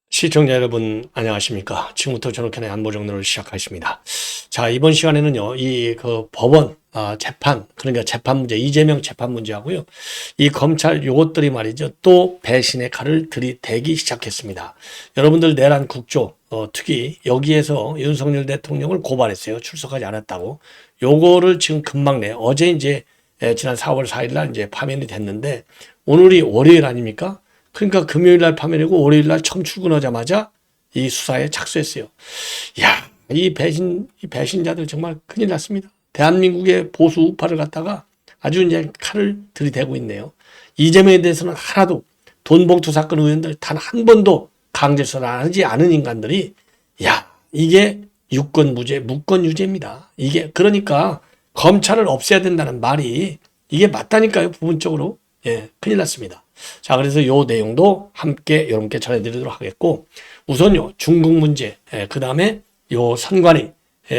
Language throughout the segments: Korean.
시청자 여러분 안녕하십니까. 지금부터 전욱현의 안보정론을 시작하겠습니다. 자, 이번 시간에는요, 법원 재판, 그러니까 재판 문제, 이재명 재판 문제하고요, 이 검찰 요것들이 말이죠, 또 배신의 칼을 들이대기 시작했습니다. 여러분들 내란 국조 특위 여기에서 윤석열 대통령을 고발했어요. 출석하지 않았다고. 요거를 지금 금방 어제 이제 지난 4월 4일 날 이제 파면이 됐는데, 오늘이 월요일 아닙니까? 그러니까 금요일 날 파면이고 월요일 날 처음 출근하자마자 이 수사에 착수했어요. 야, 이 배신자들 정말 큰일 났습니다. 대한민국의 보수 우파를 갖다가 아주 이제 칼을 들이대고 있네요. 이재명에 대해서는 하나도 돈봉투 사건 의원들 단 한 번도 강제수사를 하지 않은 인간들이, 야, 이게 유권무죄, 무권유죄입니다. 이게 그러니까 검찰을 없애야 된다는 말이 이게 맞다니까요. 부분적으로. 예, 큰일 났습니다. 자, 그래서 요 내용도 함께 여러분께 전해드리도록 하겠고, 우선요, 중국 문제, 그 다음에 요 선관위,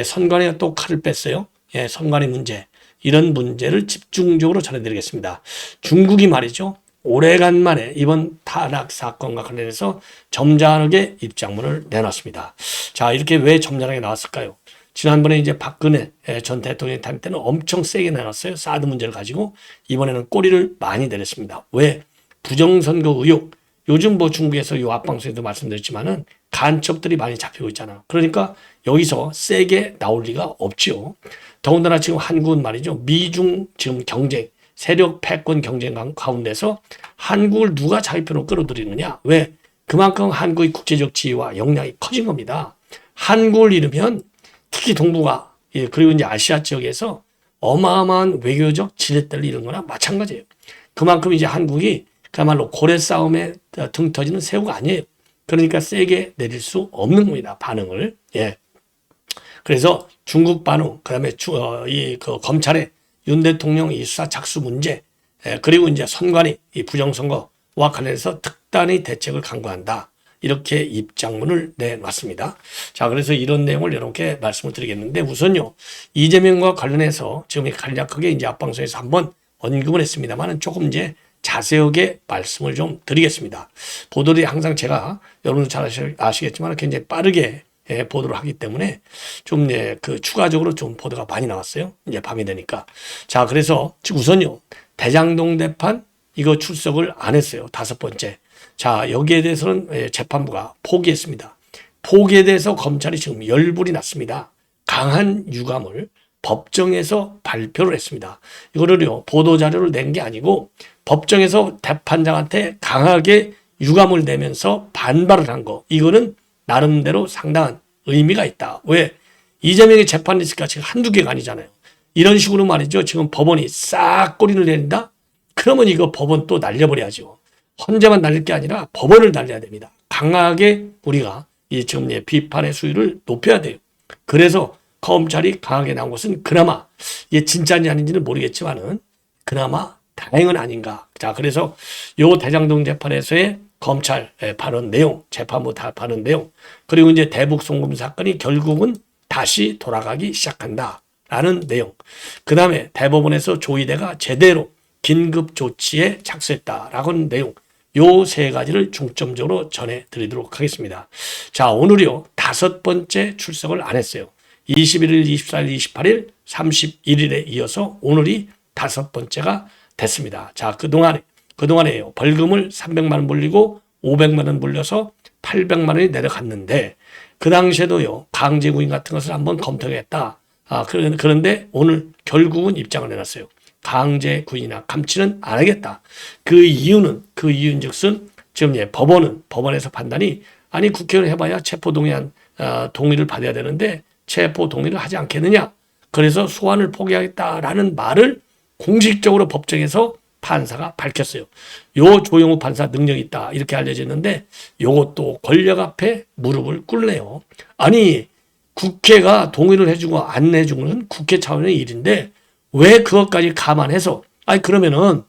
선관위가 또 칼을 뺐어요. 예, 선관위 문제, 이런 문제를 집중적으로 전해드리겠습니다. 중국이 말이죠, 오래간만에 이번 타락 사건과 관련해서 점잖게 입장문을 내놨습니다. 자, 이렇게 왜 점잖게 나왔을까요? 지난번에 이제 박근혜 전 대통령이 다닐 때는 엄청 세게 내놨어요. 사드 문제를 가지고. 이번에는 꼬리를 많이 내렸습니다. 왜? 부정선거 의혹. 요즘 뭐 중국에서 요 앞방송에도 말씀드렸지만은 간첩들이 많이 잡히고 있잖아요. 그러니까 여기서 세게 나올 리가 없지요. 더군다나 지금 한국은 말이죠, 미중 지금 경쟁, 세력 패권 경쟁 가운데서 한국을 누가 자기 편으로 끌어들이느냐? 왜? 그만큼 한국의 국제적 지위와 역량이 커진 겁니다. 한국을 잃으면 특히 동북아, 그리고 이제 아시아 지역에서 어마어마한 외교적 지렛대를 잃은 거나 마찬가지예요. 그만큼 이제 한국이 그야말로 고래 싸움에 등 터지는 새우가 아니에요. 그러니까 세게 내릴 수 없는 겁니다. 반응을. 예. 그래서 중국 반응, 그다음에 그 검찰의 윤 대통령 이 수사 착수 문제, 그리고 이제 선관위 이 부정선거와 관련해서 특단의 대책을 강구한다. 이렇게 입장문을 내놨습니다. 자, 그래서 이런 내용을 여러분께 말씀을 드리겠는데, 우선요, 이재명과 관련해서 지금 간략하게 이제 앞방송에서 한번 언급을 했습니다만은 조금 이제 자세하게 말씀을 좀 드리겠습니다. 보도들이 항상 제가 여러분도 잘 아시겠지만 굉장히 빠르게 보도를 하기 때문에 좀 그 추가적으로 좀 보도가 많이 나왔어요. 이제 밤이 되니까. 자, 그래서 우선요, 대장동 대판 이거 출석을 안 했어요. 5번째. 자, 여기에 대해서는 재판부가 포기했습니다. 포기에 대해서 검찰이 지금 열불이 났습니다. 강한 유감을 법정에서 발표를 했습니다. 이거를요, 보도자료를 낸 게 아니고 법정에서 재판장한테 강하게 유감을 내면서 반발을 한 거. 이거는 나름대로 상당한 의미가 있다. 왜? 이재명의 재판 리스크가 지금 한두 개가 아니잖아요. 이런 식으로 말이죠, 지금 법원이 싹 꼬리를 내린다? 그러면 이거 법원 또 날려버려야죠. 헌재만 날릴 게 아니라 법원을 날려야 됩니다. 강하게 우리가 지금 비판의 수위를 높여야 돼요. 그래서 검찰이 강하게 나온 것은 그나마 이게 진짜인지 아닌지는 모르겠지만은 그나마 다행은 아닌가. 자, 그래서 요 대장동 재판에서의 검찰 발언 내용, 재판부 발언 내용, 그리고 이제 대북 송금 사건이 결국은 다시 돌아가기 시작한다라는 내용. 그 다음에 대법원에서 조의대가 제대로 긴급 조치에 착수했다라고 하는 내용. 요 세 가지를 중점적으로 전해드리도록 하겠습니다. 자, 오늘이요, 5번째 출석을 안 했어요. 21일, 24일, 28일, 31일에 이어서 오늘이 5번째가 됐습니다. 자, 그동안에요, 벌금을 300만 원 물리고 500만 원 물려서 800만 원이 내려갔는데, 그 당시에도요, 강제구인 같은 것을 한번 검토했다. 그런데 오늘 결국은 입장을 내놨어요. 강제 구인이나 감치는 안 하겠다. 그 이유인즉슨 지금 법원에서 판단이, 아니 국회의원 해봐야 체포동의안 동의를 받아야 되는데 체포 동의를 하지 않겠느냐. 그래서 소환을 포기하겠다라는 말을 공식적으로 법정에서 판사가 밝혔어요. 요 조영우 판사 능력이 있다 이렇게 알려졌는데, 요것도 권력 앞에 무릎을 꿇네요. 아니 국회가 동의를 해주고 안 해주고는 국회 차원의 일인데 왜 그것까지 감안해서, 그러면은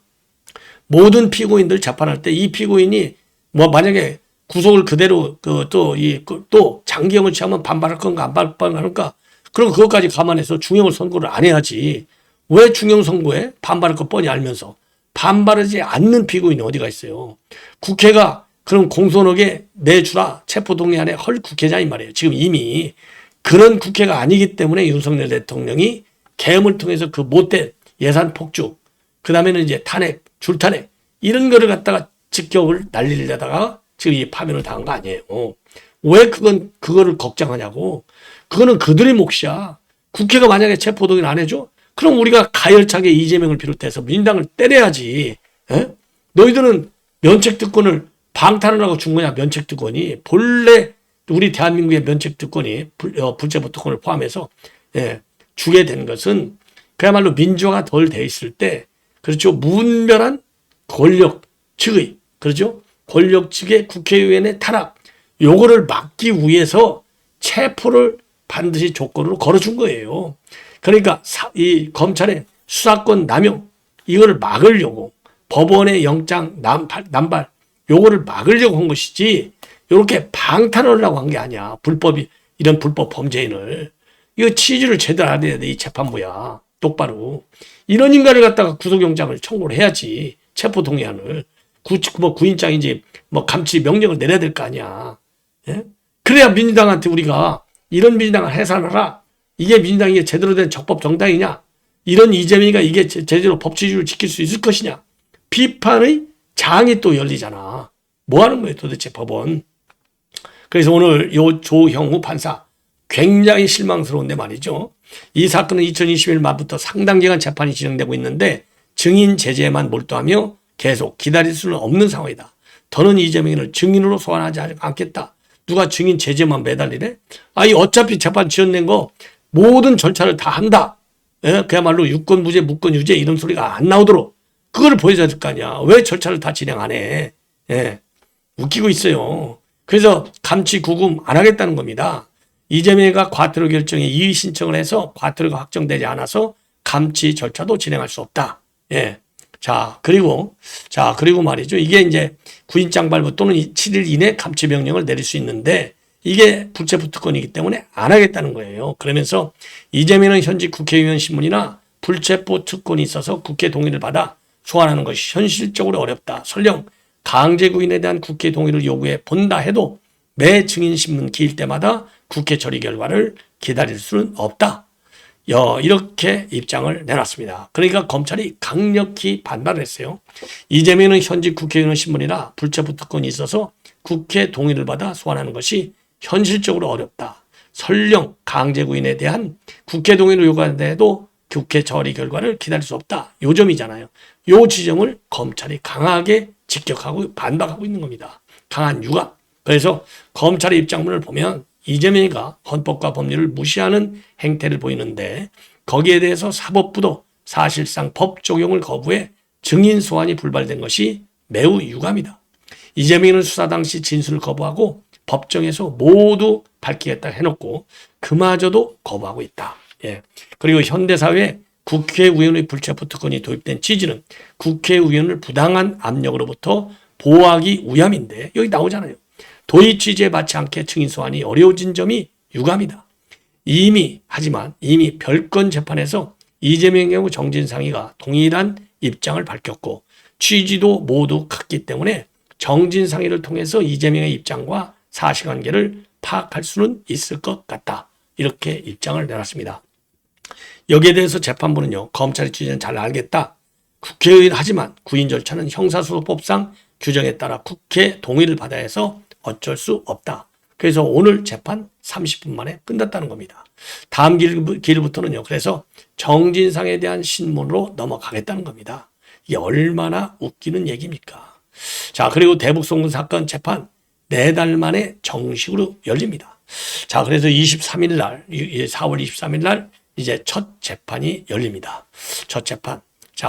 모든 피고인들 재판할 때 이 피고인이 뭐 만약에 구속을 그대로 또 장기형을 취하면 반발할 건가 안 반발할까? 그럼 그것까지 감안해서 중형을 선고를 안 해야지. 왜 중형 선고에 반발할 거 뻔히 알면서 반발하지 않는 피고인이 어디가 있어요? 국회가 그럼 공소록에 내주라 체포동의안에 헐 국회자 이 말이에요. 지금 이미 그런 국회가 아니기 때문에 윤석열 대통령이 계엄을 통해서 그 못된 예산 폭죽, 그 다음에는 이제 탄핵, 줄탄핵 이런 거를 갖다가 직격을 날리려다가 지금 이 파면을 당한 거 아니에요. 왜 그거를 걱정하냐고. 그거는 그들의 몫이야. 국회가 만약에 체포동의를 안 해줘? 그럼 우리가 가열차게 이재명을 비롯해서 민주당을 때려야지. 에? 너희들은 면책특권을 방탄을 하고 준 거냐, 면책특권이. 본래 우리 대한민국의 면책특권이 불체포특권을 포함해서 주게 된 것은 그야말로 민주화가 덜 돼 있을 때, 그렇죠, 무분별한 권력 측의, 그렇죠, 권력 측의 국회의원의 탄압, 요거를 막기 위해서 체포를 반드시 조건으로 걸어준 거예요. 그러니까 이 검찰의 수사권 남용 이거를 막으려고 법원의 영장 남발 요거를 막으려고 한 것이지, 이렇게 방탄하려고 한 게 아니야. 이런 불법 범죄인을. 이거 취지를 제대로 알아야 돼, 이 재판부야. 똑바로. 이런 인간을 갖다가 구속영장을 청구를 해야지. 체포동의안을. 구인장인지 감치 명령을 내려야 될 거 아니야. 예? 그래야 민주당한테 우리가 이런 민주당을 해산하라. 이게 민주당이 이게 제대로 된 적법 정당이냐. 이런 이재명이가 이게 제대로 법치주의를 지킬 수 있을 것이냐. 비판의 장이 또 열리잖아. 뭐 하는 거예요 도대체 법원. 그래서 오늘 요 조형우 판사 굉장히 실망스러운데 말이죠. 이 사건은 2021 말부터 상당 기간 재판이 진행되고 있는데 증인 제재에만 몰두하며 계속 기다릴 수는 없는 상황이다. 더는 이재명을 증인으로 소환하지 않겠다. 누가 증인 제재만 매달리래? 아니 어차피 재판 지연된 거 모든 절차를 다 한다. 예? 그야말로 유권 무죄 무권 유죄 이런 소리가 안 나오도록 그걸 보여줘야 될 거 아니야. 왜 절차를 다 진행 안 해? 예. 웃기고 있어요. 그래서 감치 구금 안 하겠다는 겁니다. 이재명이가 과태료 결정에 이의 신청을 해서 과태료가 확정되지 않아서 감치 절차도 진행할 수 없다. 예. 그리고 말이죠. 이게 이제 구인장 발부 또는 7일 이내 감치 명령을 내릴 수 있는데 이게 불체포 특권이기 때문에 안 하겠다는 거예요. 그러면서 이재명은 현직 국회의원 신문이나 불체포 특권이 있어서 국회 동의를 받아 소환하는 것이 현실적으로 어렵다. 설령 강제 구인에 대한 국회 동의를 요구해 본다 해도 매 증인 신문 기일 때마다 국회 처리 결과를 기다릴 수는 없다. 이렇게 입장을 내놨습니다. 그러니까 검찰이 강력히 반발을 했어요. 이재명은 현직 국회의원 신문이나 불체포 특권이 있어서 국회 동의를 받아 소환하는 것이 현실적으로 어렵다. 설령 강제 구인에 대한 국회 동의를 요구한다 해도 국회 처리 결과를 기다릴 수 없다. 요 점이잖아요. 요 지점을 검찰이 강하게 직격하고 반박하고 있는 겁니다. 강한 유감. 그래서 검찰의 입장문을 보면 이재명이가 헌법과 법률을 무시하는 행태를 보이는데 거기에 대해서 사법부도 사실상 법 적용을 거부해 증인 소환이 불발된 것이 매우 유감이다. 이재명은 수사 당시 진술을 거부하고 법정에서 모두 밝히겠다 해놓고 그마저도 거부하고 있다. 예. 그리고 현대사회에 국회의원의 불체포 특권이 도입된 취지는 국회의원을 부당한 압력으로부터 보호하기 위함인데 여기 나오잖아요. 도의 취지에 맞지 않게 증인 소환이 어려워진 점이 유감이다. 하지만 이미 별건 재판에서 이재명 경우 정진상이가 동일한 입장을 밝혔고 취지도 모두 같기 때문에 정진상이를 통해서 이재명의 입장과 사실관계를 파악할 수는 있을 것 같다. 이렇게 입장을 내놨습니다. 여기에 대해서 재판부는요. 검찰의 취지는 잘 알겠다. 국회의원 하지만 구인 절차는 형사소송법상 규정에 따라 국회 동의를 받아야 해서 어쩔 수 없다. 그래서 오늘 재판 30분 만에 끝났다는 겁니다. 다음 기일부터는요. 그래서 정진상에 대한 신문으로 넘어가겠다는 겁니다. 이게 얼마나 웃기는 얘기입니까? 그리고 대북송금 사건 재판 4달 만에 정식으로 열립니다. 그래서 23일 날, 4월 23일 날 이제 첫 재판이 열립니다. 첫 재판.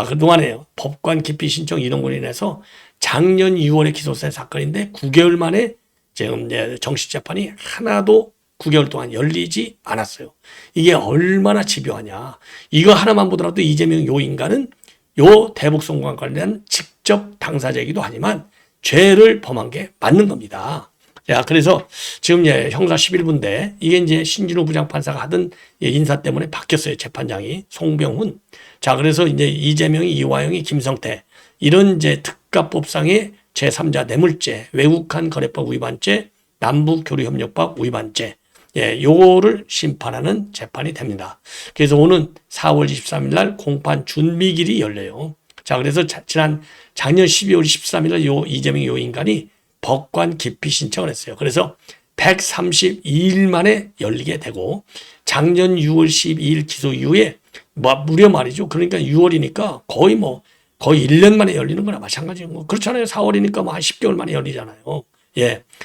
그동안에요. 법관 기피 신청 이동으로 인해서 작년 6월에 기소된 사건인데 9개월 만에 지금 이제 정식 재판이 하나도 9개월 동안 열리지 않았어요. 이게 얼마나 집요하냐. 이거 하나만 보더라도 이재명 요 인간은 요 대북송금과 관련한 직접 당사자이기도 하지만 죄를 범한 게 맞는 겁니다. 자, 그래서 지금 형사 11부인데 이게 이제 신진우 부장판사가 하던 인사 때문에 바뀌었어요. 재판장이 송병훈. 자, 그래서 이제 이재명이, 이화영이, 김성태 이런 이제 특가법상의 제3자 뇌물죄, 외국한 거래법 위반죄, 남북교류협력법 위반죄, 요거를 심판하는 재판이 됩니다. 그래서 오는 4월 23일 날 공판 준비일이 열려요. 자, 그래서 작년 12월 23일 날 이재명 요 인간이 법관 기피 신청을 했어요. 그래서 132일 만에 열리게 되고 작년 6월 12일 기소 이후에 무려 말이죠. 그러니까 6월이니까 거의 1년 만에 열리는 거나 마찬가지고 그렇잖아요. 4월이니까 한 10개월 만에 열리잖아요.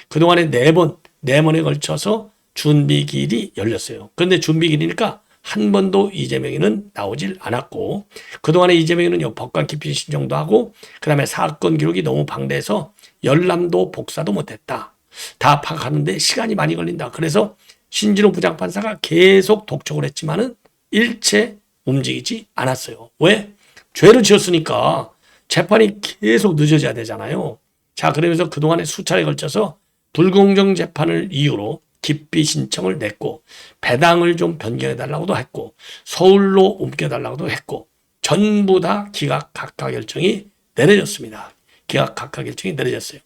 그동안에 4번에 걸쳐서 준비기일이 열렸어요. 그런데 준비기일이니까 한 번도 이재명이는 나오질 않았고 그동안에 이재명이는 법관 기피 신청도 하고 그다음에 사건 기록이 너무 방대해서 열람도 복사도 못했다. 다 파악하는데 시간이 많이 걸린다. 그래서 신진호 부장판사가 계속 독촉을 했지만은 일체 움직이지 않았어요. 왜? 죄를 지었으니까 재판이 계속 늦어져야 되잖아요. 자, 그러면서 그동안에 수차례 걸쳐서 불공정 재판을 이유로 기피 신청을 냈고 배당을 좀 변경해달라고도 했고 서울로 옮겨달라고도 했고 전부 다 기각 각하 결정이 내려졌습니다. 기각 각하 결정이 내려졌어요.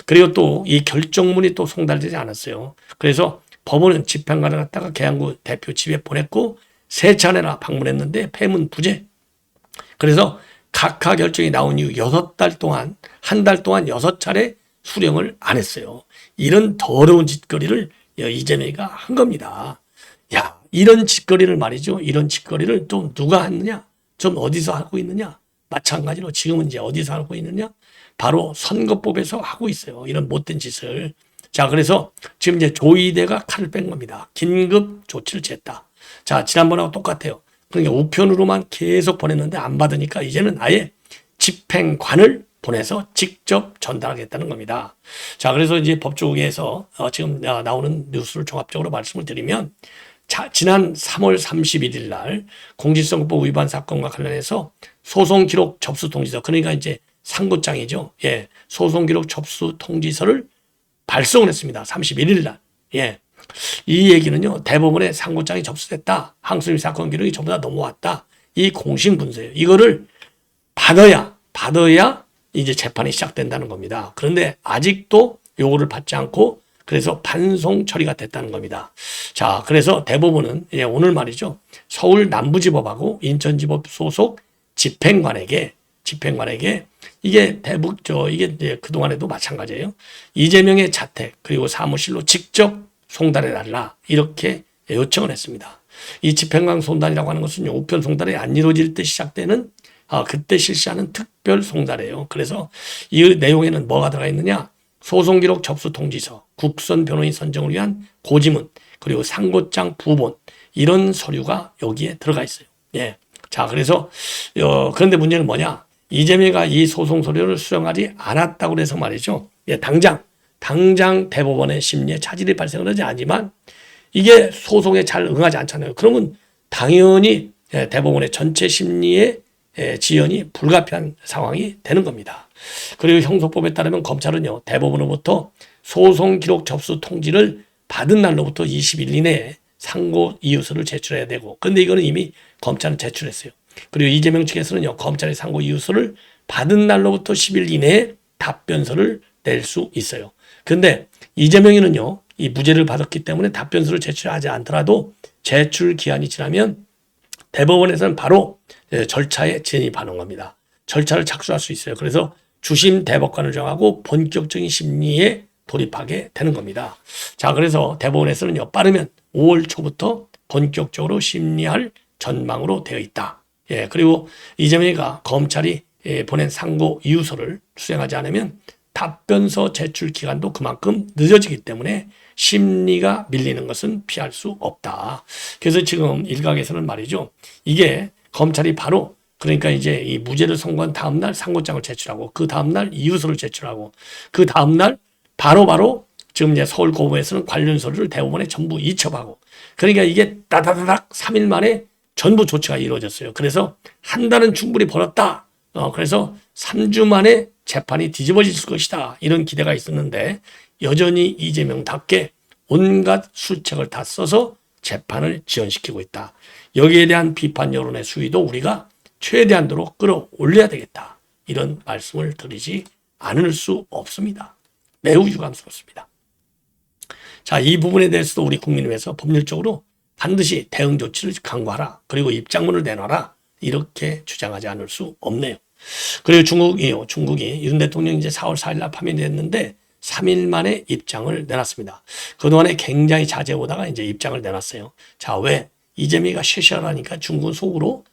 그리고 또 이 결정문이 또 송달되지 않았어요. 그래서 법원은 집행관을 갖다가 계양구 대표 집에 보냈고 3차례나 방문했는데 폐문 부재. 그래서 각하 결정이 나온 이후 6달 동안 한 달 동안 6차례 수령을 안 했어요. 이런 더러운 짓거리를 이재명이가 한 겁니다. 야, 이런 짓거리를 말이죠. 이런 짓거리를 좀 누가 했느냐? 좀 어디서 하고 있느냐? 마찬가지로 지금은 이제 어디서 하고 있느냐? 바로 선거법에서 하고 있어요. 이런 못된 짓을. 자, 그래서 지금 이제 조이대가 칼을 뺀 겁니다. 긴급 조치를 취했다. 자, 지난번하고 똑같아요. 그러니까 우편으로만 계속 보냈는데 안 받으니까 이제는 아예 집행관을 보내서 직접 전달하겠다는 겁니다. 자, 그래서 이제 법조계에서 지금 나오는 뉴스를 종합적으로 말씀을 드리면 지난 3월 31일 날 공직선거법 위반 사건과 관련해서 소송 기록 접수 통지서, 그러니까 이제 상고장이죠. 소송 기록 접수 통지서를 발송을 했습니다. 31일 날. 이 얘기는요, 대법원에 상고장이 접수됐다. 항소심 사건 기록이 전부 다 넘어왔다. 이 공식 문서예요. 이거를 받아야 이제 재판이 시작된다는 겁니다. 그런데 아직도 요거를 받지 않고 그래서 반송 처리가 됐다는 겁니다. 자, 그래서 대법원은 오늘 말이죠. 서울 남부지법하고 인천지법 소속 집행관에게 이게 이게 이제 그동안에도 마찬가지예요. 이재명의 자택 그리고 사무실로 직접 송달해달라 이렇게 요청을 했습니다. 이 집행관 송달이라고 하는 것은 우편 송달이 안 이루어질 때 시작되는 그때 실시하는 특별 송달이에요. 그래서 이 내용에는 뭐가 들어가 있느냐? 소송기록 접수 통지서, 국선 변호인 선정을 위한 고지문, 그리고 상고장 부본 이런 서류가 여기에 들어가 있어요. 자, 그래서 그런데 문제는 뭐냐? 이재명이가 이 소송 서류를 수령하지 않았다고 해서 말이죠. 당장 대법원의 심리에 차질이 발생을 하지 않지만 이게 소송에 잘 응하지 않잖아요. 그러면 당연히 대법원의 전체 심리에 지연이 불가피한 상황이 되는 겁니다. 그리고 형소법에 따르면 검찰은요, 대법원으로부터 소송 기록 접수 통지를 받은 날로부터 20일 이내에 상고 이유서를 제출해야 되고, 근데 이거는 이미 검찰은 제출했어요. 그리고 이재명 측에서는요, 검찰의 상고 이유서를 받은 날로부터 10일 이내에 답변서를 낼 수 있어요. 근데 이재명이는요, 이 무죄를 받았기 때문에 답변서를 제출하지 않더라도 제출 기한이 지나면 대법원에서는 바로 절차에 진입하는 겁니다. 절차를 착수할 수 있어요. 그래서 주심 대법관을 정하고 본격적인 심리에 돌입하게 되는 겁니다. 자, 그래서 대법원에서는요, 빠르면 5월 초부터 본격적으로 심리할 전망으로 되어 있다. 그리고 이재명이가 검찰이 보낸 상고 이유서를 수행하지 않으면 답변서 제출 기간도 그만큼 늦어지기 때문에 심리가 밀리는 것은 피할 수 없다. 그래서 지금 일각에서는 말이죠. 이게 검찰이 바로 그러니까 이제 이 무죄를 선고한 다음날 상고장을 제출하고 그 다음날 이유서를 제출하고 그 다음날 바로 지금 이제 서울고법에서는 관련 서류를 대법원에 전부 이첩하고 그러니까 이게 따다다닥 3일 만에 전부 조치가 이루어졌어요. 그래서 한 달은 충분히 벌었다. 그래서 3주 만에 재판이 뒤집어질 것이다. 이런 기대가 있었는데 여전히 이재명답게 온갖 수책을 다 써서 재판을 지연시키고 있다. 여기에 대한 비판 여론의 수위도 우리가 최대한도로 끌어올려야 되겠다. 이런 말씀을 드리지 않을 수 없습니다. 매우 유감스럽습니다. 자, 이 부분에 대해서도 우리 국민의회에서 법률적으로 반드시 대응 조치를 강구하라. 그리고 입장문을 내놔라. 이렇게 주장하지 않을 수 없네요. 그리고 중국이 윤 대통령이 이제 4월 4일 날 파면이 됐는데 3일 만에 입장을 내놨습니다. 그동안에 굉장히 자제보다가 이제 입장을 내놨어요. 자, 왜? 이재명이가 쉐쉐하니까 중국은 속으로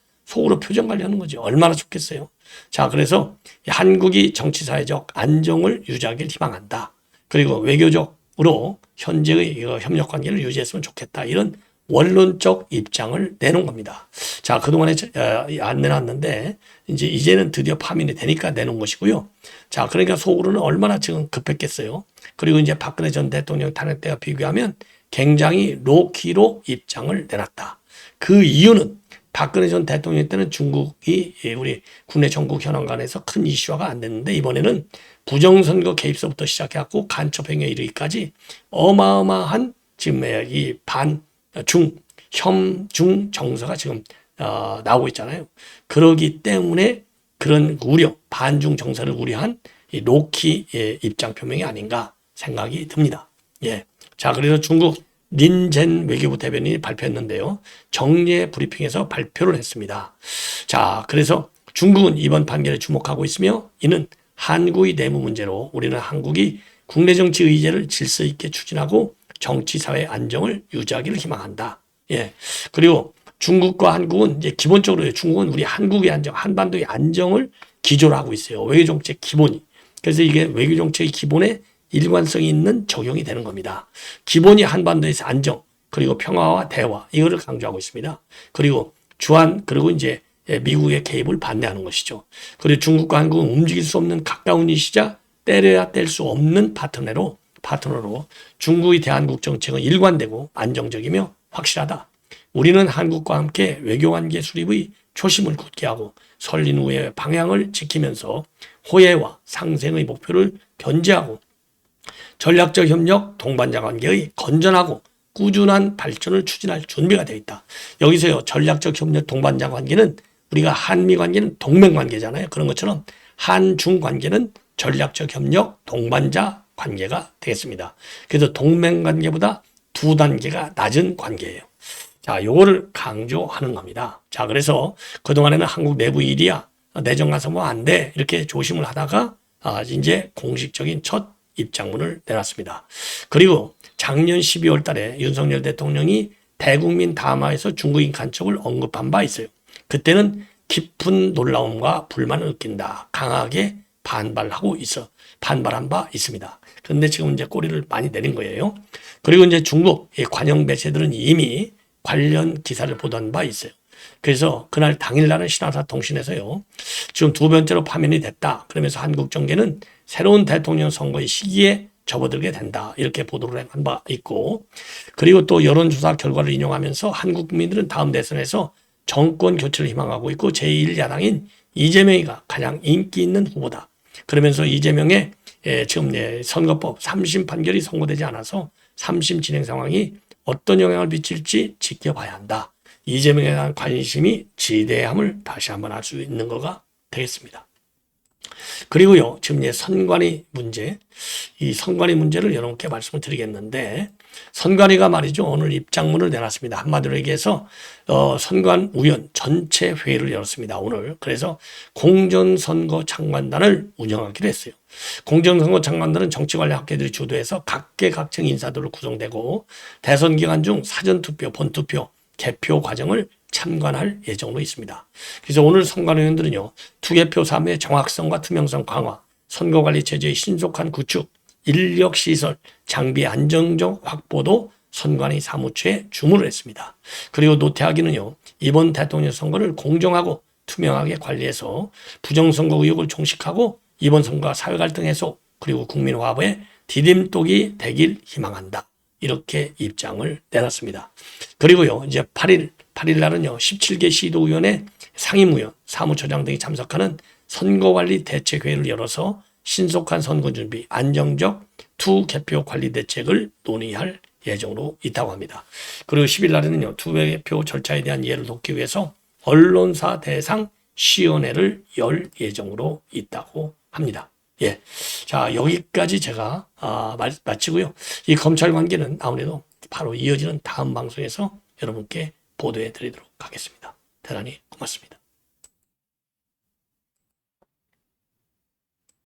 표정 관리하는 거죠. 얼마나 좋겠어요. 자, 그래서 한국이 정치사회적 안정을 유지하길 희망한다. 그리고 외교적으로 현재의 협력 관계를 유지했으면 좋겠다. 이런 원론적 입장을 내놓은 겁니다. 자, 그동안에 안 내놨는데 이제는 드디어 파면이 되니까 내놓은 것이고요. 자, 그러니까 속으로는 얼마나 지금 급했겠어요. 그리고 이제 박근혜 전 대통령 탄핵 때와 비교하면 굉장히 로키로 입장을 내놨다. 그 이유는 박근혜 전 대통령 때는 중국이 우리 국내 전국 현안관에서 큰 이슈화가 안 됐는데 이번에는 부정선거 개입서부터 시작해갖고 간첩행위에 이르기까지 어마어마한 지금 이 중 정서가 지금 나오고 있잖아요. 그러기 때문에 그런 우려, 반중 정서를 우려한 이 로키의 입장 표명이 아닌가 생각이 듭니다. 예. 자, 그래서 중국 린젠 외교부 대변인이 발표했는데요. 정례 브리핑에서 발표를 했습니다. 자, 그래서 중국은 이번 판결에 주목하고 있으며 이는 한국의 내무 문제로 우리는 한국이 국내 정치 의제를 질서 있게 추진하고 정치 사회 안정을 유지하기를 희망한다. 예. 그리고 중국과 한국은 이제 기본적으로 중국은 우리 한국의 안정, 한반도의 안정을 기조로 하고 있어요. 외교 정책 기본이. 그래서 이게 외교 정책의 기본에 일관성이 있는 적용이 되는 겁니다. 기본이 한반도에서 안정, 그리고 평화와 대화, 이거를 강조하고 있습니다. 그리고 그리고 이제 미국의 개입을 반대하는 것이죠. 그리고 중국과 한국은 움직일 수 없는 가까운 이시자 때려야 뗄 수 없는 파트너로 중국의 대한국 정책은 일관되고 안정적이며 확실하다. 우리는 한국과 함께 외교관계 수립의 초심을 굳게 하고 설린 후의 방향을 지키면서 호혜와 상생의 목표를 견지하고 전략적 협력 동반자 관계의 건전하고 꾸준한 발전을 추진할 준비가 되어 있다. 여기서요, 전략적 협력 동반자 관계는 우리가 한미 관계는 동맹 관계잖아요. 그런 것처럼 한중 관계는 전략적 협력 동반자 관계가 되겠습니다. 그래서 동맹 관계보다 2단계가 낮은 관계예요. 자, 요거를 강조하는 겁니다. 자, 그래서 그동안에는 한국 내부 일이야. 내정 가서 뭐 안 돼. 이렇게 조심을 하다가 이제 공식적인 첫 입장문을 내놨습니다. 그리고 작년 12월 달에 윤석열 대통령이 대국민 담화에서 중국인 간첩을 언급한 바 있어요. 그때는 깊은 놀라움과 불만을 느낀다. 강하게 반발한 바 있습니다. 그런데 지금 이제 꼬리를 많이 내린 거예요. 그리고 이제 중국 관영 매체들은 이미 관련 기사를 보도한 바 있어요. 그래서 그날 당일날은 신화사 통신에서요. 지금 2번째로 파면이 됐다. 그러면서 한국 정계는 새로운 대통령 선거의 시기에 접어들게 된다. 이렇게 보도를 한 바 있고, 그리고 또 여론조사 결과를 인용하면서 한국 국민들은 다음 대선에서 정권 교체를 희망하고 있고 제1야당인 이재명이가 가장 인기 있는 후보다. 그러면서 이재명의 지금 선거법 3심 판결이 선고되지 않아서 3심 진행 상황이 어떤 영향을 미칠지 지켜봐야 한다. 이재명에 대한 관심이 지대함을 다시 한번 알 수 있는 거가 되겠습니다. 그리고요, 지금 선관위 문제, 이 선관위 문제를 여러분께 말씀을 드리겠는데, 선관위가 말이죠, 오늘 입장문을 내놨습니다. 한마디로 얘기해서 선관위원 전체 회의를 열었습니다. 오늘. 그래서 공정선거 장관단을 운영하기로 했어요. 공정선거 장관단은 정치관련 학계들이 주도해서 각계각층 인사들로 구성되고 대선 기간 중 사전투표, 본투표, 개표 과정을 참관할 예정으로 있습니다. 그래서 오늘 선관위원들은요, 투개표 사무의 정확성과 투명성 강화, 선거관리 체제의 신속한 구축, 인력시설, 장비 안정적 확보도 선관위 사무처에 주문을 했습니다. 그리고 노태하기는요, 이번 대통령 선거를 공정하고 투명하게 관리해서 부정선거 의혹을 종식하고 이번 선거가 사회갈등 해소 그리고 국민 화합에 디딤돌이 되길 희망한다. 이렇게 입장을 내놨습니다. 그리고요, 이제 8일 날은요, 17개 시도의원의 상임위원, 사무처장 등이 참석하는 선거관리 대책회의를 열어서 신속한 선거 준비, 안정적 투개표 관리 대책을 논의할 예정으로 있다고 합니다. 그리고 10일 날에는요, 투개표 절차에 대한 이해를 돕기 위해서 언론사 대상 시연회를 열 예정으로 있다고 합니다. 예. 자, 여기까지 제가 마치고요. 이 검찰 관계는 아무래도 바로 이어지는 다음 방송에서 여러분께 보도해 드리도록 하겠습니다. 대단히 고맙습니다.